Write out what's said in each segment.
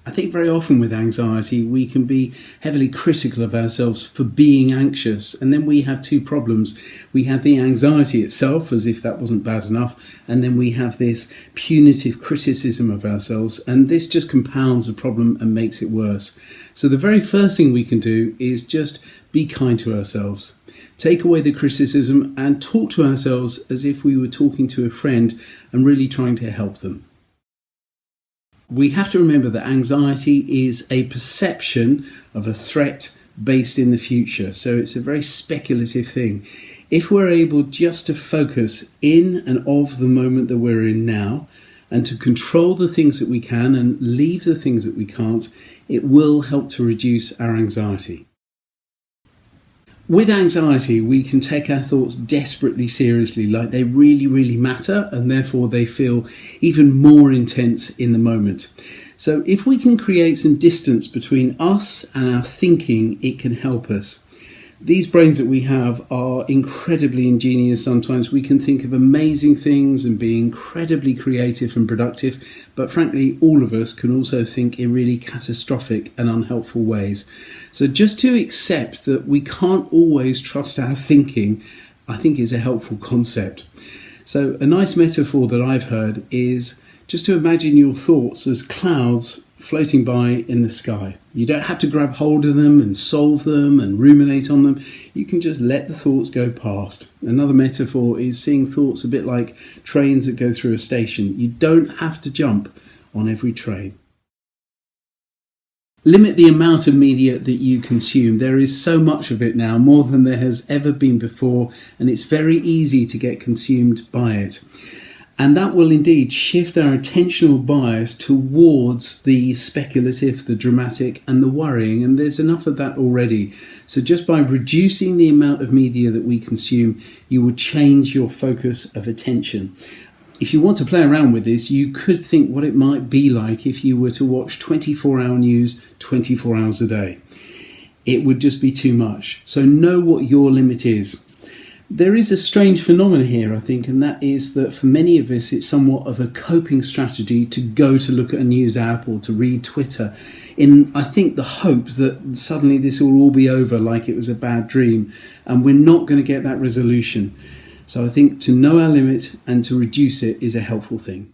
I think very often with anxiety, we can be heavily critical of ourselves for being anxious. And then we have two problems. We have the anxiety itself, as if that wasn't bad enough. And then we have this punitive criticism of ourselves. And this just compounds the problem and makes it worse. So the very first thing we can do is just be kind to ourselves. Take away the criticism and talk to ourselves as if we were talking to a friend and really trying to help them. We have to remember that anxiety is a perception of a threat based in the future. So it's a very speculative thing. If we're able just to focus in and of the moment that we're in now and to control the things that we can and leave the things that we can't, it will help to reduce our anxiety. With anxiety, we can take our thoughts desperately seriously, like they really, really matter, and therefore they feel even more intense in the moment. So if we can create some distance between us and our thinking, it can help us. These brains that we have are incredibly ingenious sometimes. We can think of amazing things and be incredibly creative and productive, but frankly, all of us can also think in really catastrophic and unhelpful ways. So just to accept that we can't always trust our thinking, I think is a helpful concept. So a nice metaphor that I've heard is just to imagine your thoughts as clouds floating by in the sky. You don't have to grab hold of them and solve them and ruminate on them. You can just let the thoughts go past. Another metaphor is seeing thoughts a bit like trains that go through a station. You don't have to jump on every train. Limit the amount of media that you consume. There is so much of it now, more than there has ever been before, and it's very easy to get consumed by it. And that will indeed shift our attentional bias towards the speculative, the dramatic and the worrying. And there's enough of that already. So just by reducing the amount of media that we consume, you will change your focus of attention. If you want to play around with this, you could think what it might be like if you were to watch 24-hour news 24 hours a day. It would just be too much. So know what your limit is. There is a strange phenomenon here, I think, and that is that for many of us it's somewhat of a coping strategy to go to look at a news app or to read Twitter in, I think, the hope that suddenly this will all be over like it was a bad dream, and we're not going to get that resolution. So I think to know our limit and to reduce it is a helpful thing.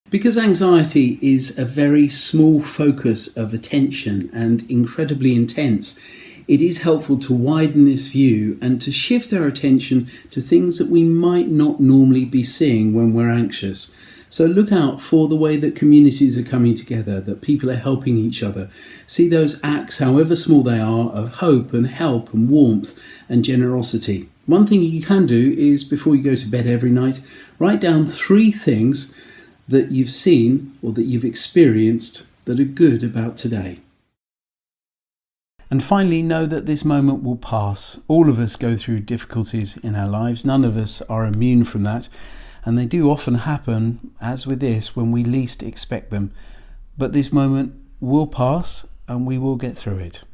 Because anxiety is a very small focus of attention and incredibly intense, it is helpful to widen this view and to shift our attention to things that we might not normally be seeing when we're anxious. So look out for the way that communities are coming together, that people are helping each other. See those acts, however small they are, of hope and help and warmth and generosity. One thing you can do is, before you go to bed every night, write down 3 things that you've seen or that you've experienced that are good about today. And finally, know that this moment will pass. All of us go through difficulties in our lives. None of us are immune from that. And they do often happen, as with this, when we least expect them. But this moment will pass and we will get through it.